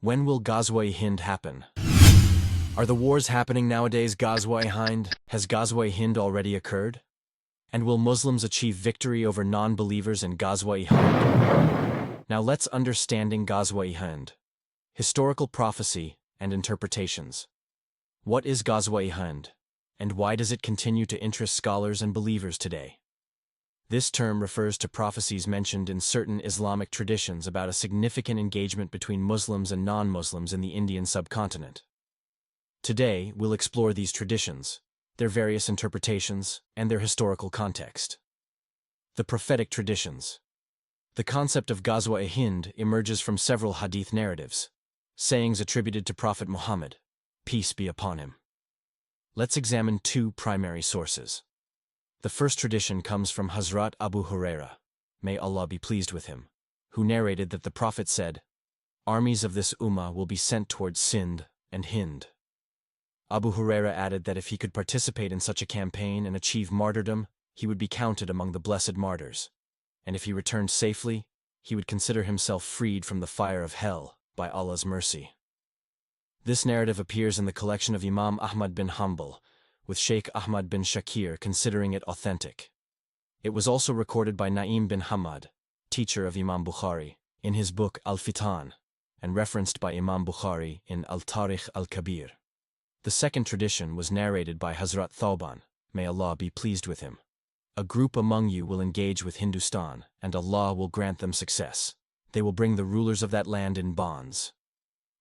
When will Ghazwa-e-Hind happen? Are the wars happening nowadays Ghazwa-e-Hind? Has Ghazwa-e-Hind already occurred? And will Muslims achieve victory over non-believers in Ghazwa-e-Hind? Now let's understanding Ghazwa-e-Hind. Historical prophecy and interpretations. What is Ghazwa-e-Hind? And why does it continue to interest scholars and believers today? This term refers to prophecies mentioned in certain Islamic traditions about a significant engagement between Muslims and non-Muslims in the Indian subcontinent. Today, we'll explore these traditions, their various interpretations, and their historical context. The prophetic traditions. The concept of Ghazwa-e-Hind emerges from several Hadith narratives, sayings attributed to Prophet Muhammad, peace be upon him. Let's examine two primary sources. The first tradition comes from Hazrat Abu Huraira, may Allah be pleased with him, who narrated that the Prophet said, "Armies of this Ummah will be sent towards Sind and Hind." Abu Huraira added that if he could participate in such a campaign and achieve martyrdom, he would be counted among the blessed martyrs, and if he returned safely, he would consider himself freed from the fire of hell by Allah's mercy. This narrative appears in the collection of Imam Ahmad bin Hanbal, with Sheikh Ahmad bin Shakir considering it authentic. It was also recorded by Na'im bin Hamad, teacher of Imam Bukhari, in his book Al-Fitan, and referenced by Imam Bukhari in Al-Tarikh al-Kabir. The second tradition was narrated by Hazrat Thawban, may Allah be pleased with him. A group among you will engage with Hindustan, and Allah will grant them success. They will bring the rulers of that land in bonds.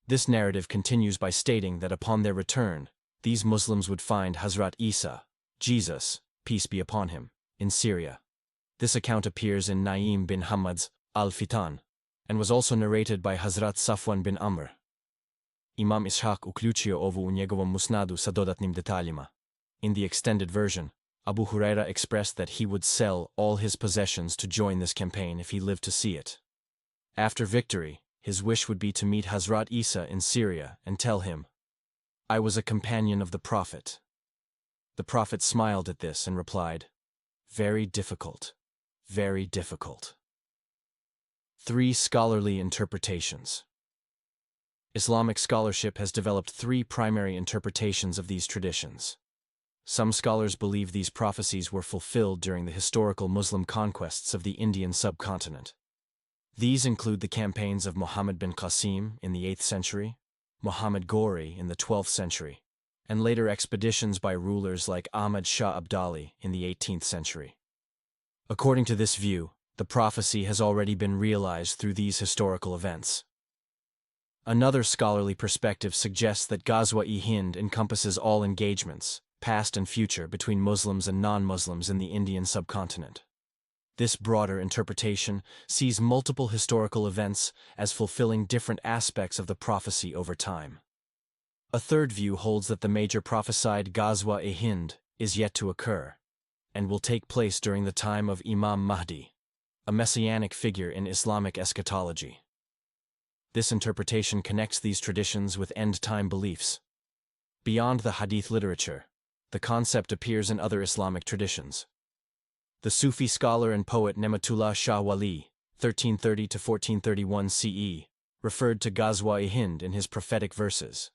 This narrative continues by stating that upon their return, these Muslims would find Hazrat Isa, Jesus, peace be upon him, in Syria. This account appears in Na'im bin Hamad's Al-Fitan, and was also narrated by Hazrat Safwan bin Amr. Imam Ishaq uključio ovu u njegovom musnadu sa dodatnim detaljima. In the extended version, Abu Huraira expressed that he would sell all his possessions to join this campaign if he lived to see it. After victory, his wish would be to meet Hazrat Isa in Syria and tell him, "I was a companion of the Prophet." The Prophet smiled at this and replied, "Very difficult, very difficult." 3 scholarly interpretations. Islamic scholarship has developed 3 primary interpretations of these traditions. Some scholars believe these prophecies were fulfilled during the historical Muslim conquests of the Indian subcontinent. These include the campaigns of Muhammad bin Qasim in the 8th century, Muhammad Ghori in the 12th century, and later expeditions by rulers like Ahmad Shah Abdali in the 18th century. According to this view, the prophecy has already been realized through these historical events. Another scholarly perspective suggests that Ghazwa-e-Hind encompasses all engagements, past and future, between Muslims and non-Muslims in the Indian subcontinent. This broader interpretation sees multiple historical events as fulfilling different aspects of the prophecy over time. A third view holds that the major prophesied Ghazwa-e-Hind is yet to occur, and will take place during the time of Imam Mahdi, a messianic figure in Islamic eschatology. This interpretation connects these traditions with end-time beliefs. Beyond the Hadith literature, the concept appears in other Islamic traditions. The Sufi scholar and poet Nematullah Shah Wali, 1330 to 1431 CE, referred to Ghazwa-e-Hind in his prophetic verses.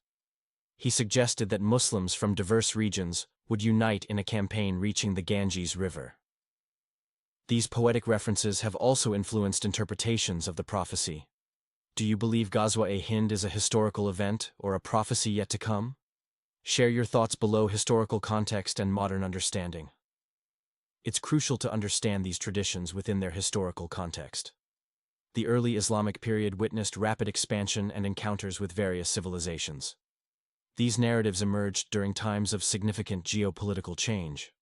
He suggested that Muslims from diverse regions would unite in a campaign reaching the Ganges River. These poetic references have also influenced interpretations of the prophecy. Do you believe Ghazwa-e-Hind is a historical event or a prophecy yet to come? Share your thoughts below. Historical context and modern understanding. It's crucial to understand these traditions within their historical context. The early Islamic period witnessed rapid expansion and encounters with various civilizations. These narratives emerged during times of significant geopolitical change.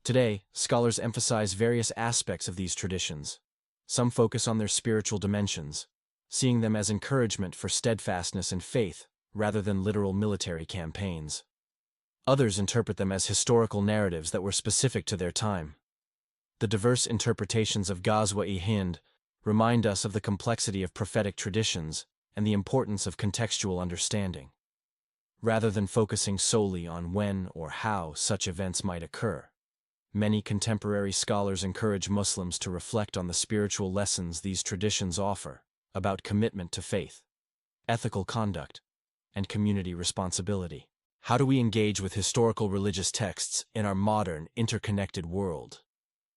Today, scholars emphasize various aspects of these traditions. Some focus on their spiritual dimensions, seeing them as encouragement for steadfastness and faith, rather than literal military campaigns. Others interpret them as historical narratives that were specific to their time. The diverse interpretations of Ghazwa-e-Hind remind us of the complexity of prophetic traditions and the importance of contextual understanding. Rather than focusing solely on when or how such events might occur, many contemporary scholars encourage Muslims to reflect on the spiritual lessons these traditions offer about commitment to faith, ethical conduct, and community responsibility. How do we engage with historical religious texts in our modern, interconnected world?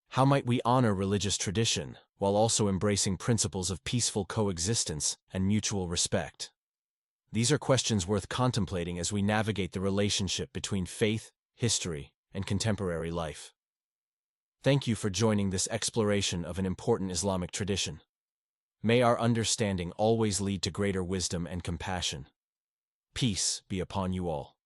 How might we honor religious tradition while also embracing principles of peaceful coexistence and mutual respect? These are questions worth contemplating as we navigate the relationship between faith, history, and contemporary life. Thank you for joining this exploration of an important Islamic tradition. May our understanding always lead to greater wisdom and compassion. Peace be upon you all.